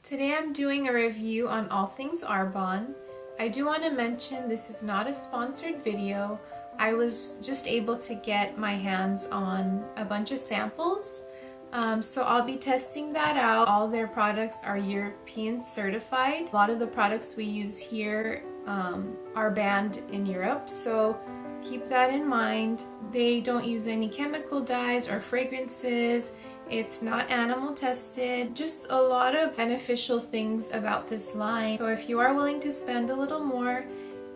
Today I'm doing a review on all things Arbonne. I do want to mention this is not a sponsored video. I was just able to get my hands on a bunch of samples. So I'll be testing that out. All their products are European certified. A lot of the products we use here are banned in Europe, so keep that in mind. They don't use any chemical dyes or fragrances. It's not animal tested. Just a lot of beneficial things about this line. So if you are willing to spend a little more,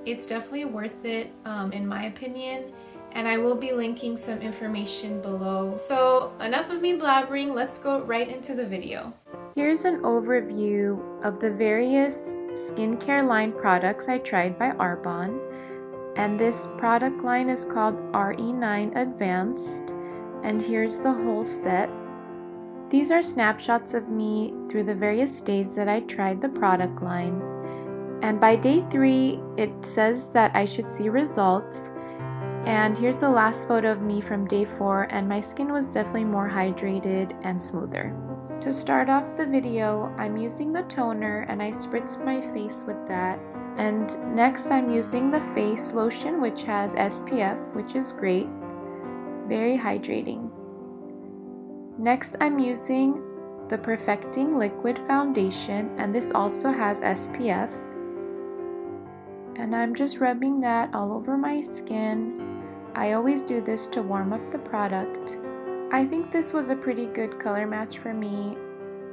it's definitely worth it in my opinion. And I will be linking some information below. So enough of me blabbering, let's go right into the video. Here's an overview of the various skincare line products I tried by Arbonne. And this product line is called RE9 Advanced. And here's the whole set. These are snapshots of me through the various days that I tried the product line. And by day 3, it says that I should see results. And here's the last photo of me from day 4, and my skin was definitely more hydrated and smoother. To start off the video, I'm using the toner and I spritzed my face with that. And next I'm using the face lotion, which has SPF, which is great. Very hydrating. Next I'm using the Perfecting Liquid Foundation, and this also has SPF. And I'm just rubbing that all over my skin. I always do this to warm up the product. I think this was a pretty good color match for me.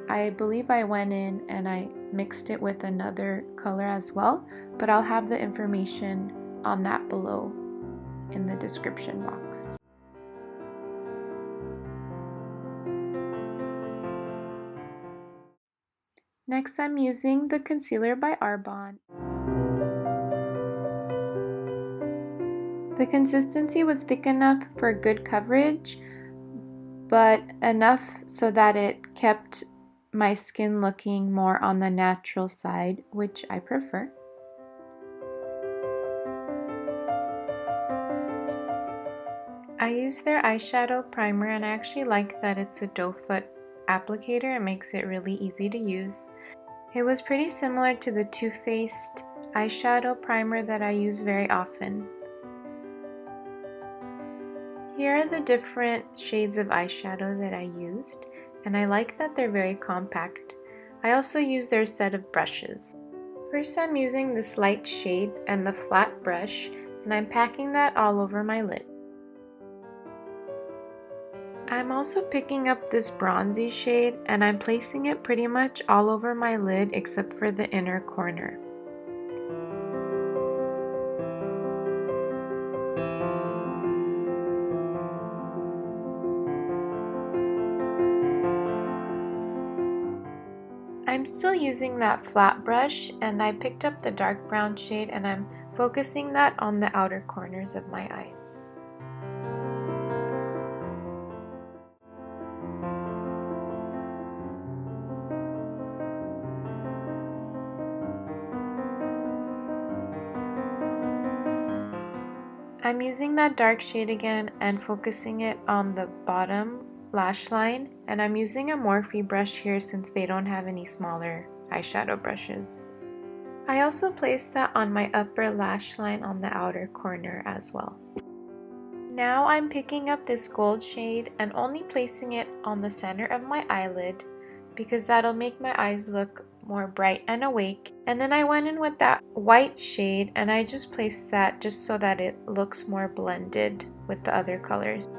I believe I went in and I mixed it with another color as well, but I'll have the information on that below in the description box. Next, I'm using the concealer by Arbonne. The consistency was thick enough for good coverage, but enough so that it kept my skin looking more on the natural side, which I prefer. I use their eyeshadow primer, and I actually like that it's a doe foot applicator. It makes it really easy to use. It was pretty similar to the Too Faced eyeshadow primer that I use very often. Here are the different shades of eyeshadow that I used, and I like that they're very compact. I also use their set of brushes. First I'm using this light shade and the flat brush, and I'm packing that all over my lid. I'm also picking up this bronzy shade and I'm placing it pretty much all over my lid except for the inner corner. I'm still using that flat brush, and I picked up the dark brown shade and I'm focusing that on the outer corners of my eyes. I'm using that dark shade again and focusing it on the bottom lash line, and I'm using a Morphe brush here since they don't have any smaller eyeshadow brushes. I also placed that on my upper lash line on the outer corner as well. Now I'm picking up this gold shade and only placing it on the center of my eyelid because that'll make my eyes look more bright and awake. And then I went in with that white shade and I just placed that just so that it looks more blended with the other colors.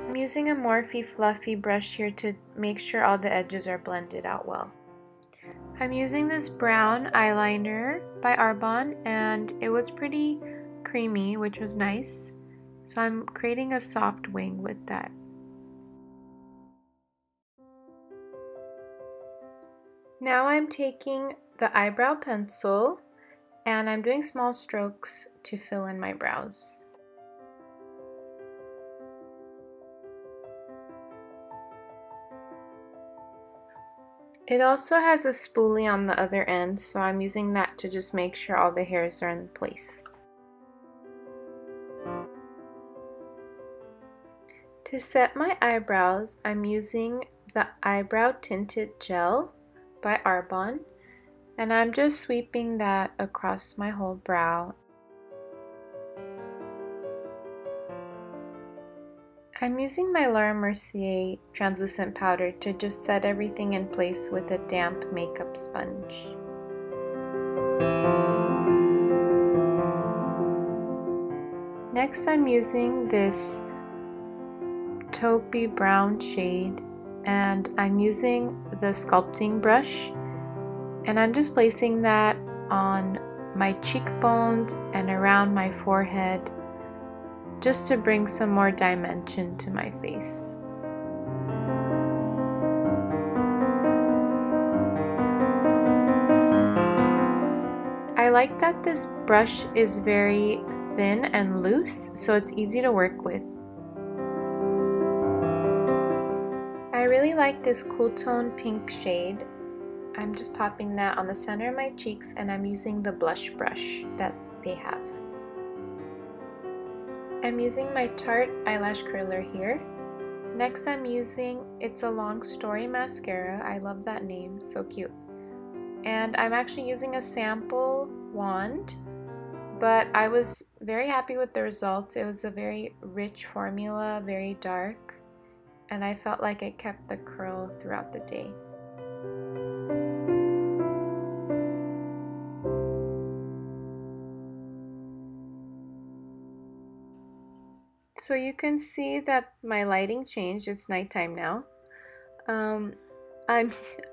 I'm using a Morphe fluffy brush here to make sure all the edges are blended out well. I'm using this brown eyeliner by Arbonne, and it was pretty creamy, which was nice. So I'm creating a soft wing with that. Now I'm taking the eyebrow pencil and I'm doing small strokes to fill in my brows. It also has a spoolie on the other end, so I'm using that to just make sure all the hairs are in place. To set my eyebrows, I'm using the eyebrow tinted gel by Arbonne, and I'm just sweeping that across my whole brow. I'm using my Laura Mercier translucent powder to just set everything in place with a damp makeup sponge. Next, I'm using this taupey brown shade, and I'm using the sculpting brush, and I'm just placing that on my cheekbones and around my forehead, just to bring some more dimension to my face. I like that this brush is very thin and loose, so it's easy to work with. I really like this cool tone pink shade. I'm just popping that on the center of my cheeks, and I'm using the blush brush that they have. I'm using my Tarte eyelash curler here. Next I'm using It's a Long Story mascara. I love that name, so cute. And I'm actually using a sample wand, but I was very happy with the results. It was a very rich formula, very dark, and I felt like it kept the curl throughout the day. So you can see that my lighting changed. It's nighttime now.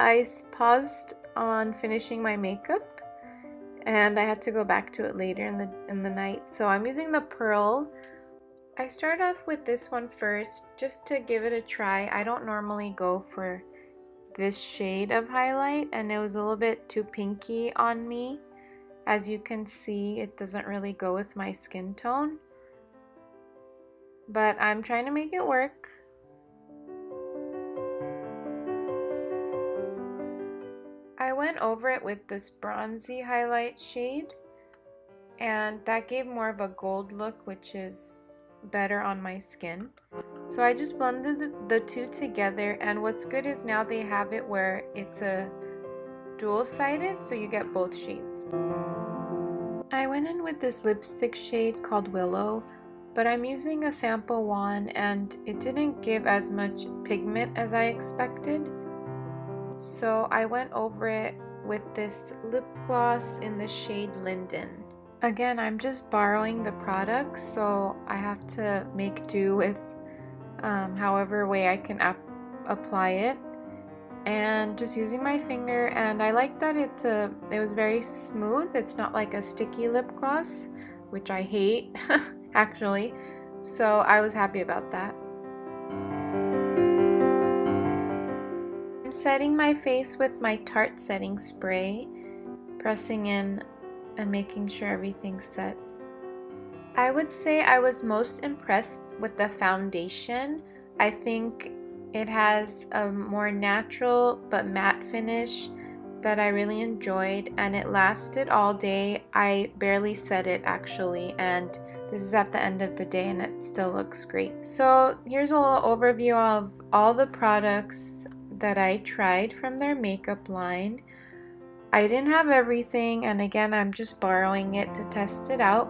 I paused on finishing my makeup, and I had to go back to it later in the night. So I'm using the Pearl. I start off with this one first, just to give it a try. I don't normally go for this shade of highlight, and it was a little bit too pinky on me. As you can see, it doesn't really go with my skin tone, but I'm trying to make it work. I went over it with this bronzy highlight shade, and that gave more of a gold look, which is better on my skin. So I just blended the two together, and what's good is now they have it where it's a dual-sided, so you get both shades. I went in with this lipstick shade called Willow, but I'm using a sample wand and it didn't give as much pigment as I expected. So I went over it with this lip gloss in the shade Linden. Again, I'm just borrowing the product, so I have to make do with however way I can apply it, and just using my finger. And I like that it was very smooth. It's not like a sticky lip gloss, which I hate actually, so I was happy about that. I'm setting my face with my Tarte setting spray, pressing in and making sure everything's set. I would say I was most impressed with the foundation. I think it has a more natural but matte finish that I really enjoyed, and it lasted all day. I barely set it actually, and this is at the end of the day and it still looks great. So here's a little overview of all the products that I tried from their makeup line. I didn't have everything, and again, I'm just borrowing it to test it out.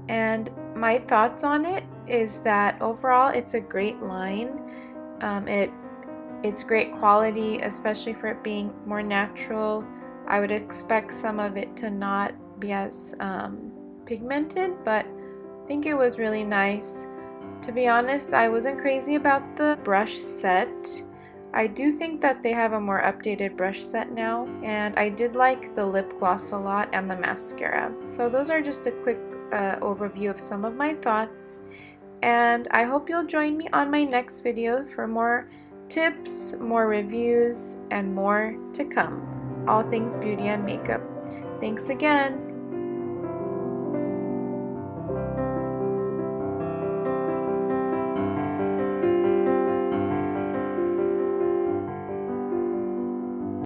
And my thoughts on it is that overall it's a great line. It's great quality, especially for it being more natural. I would expect some of it to not be as pigmented, but I think it was really nice. To be honest, I wasn't crazy about the brush set. I do think that they have a more updated brush set now, and I did like the lip gloss a lot and the mascara. So those are just a quick overview of some of my thoughts, and I hope you'll join me on my next video for more tips, more reviews, and more to come. All things beauty and makeup. Thanks again!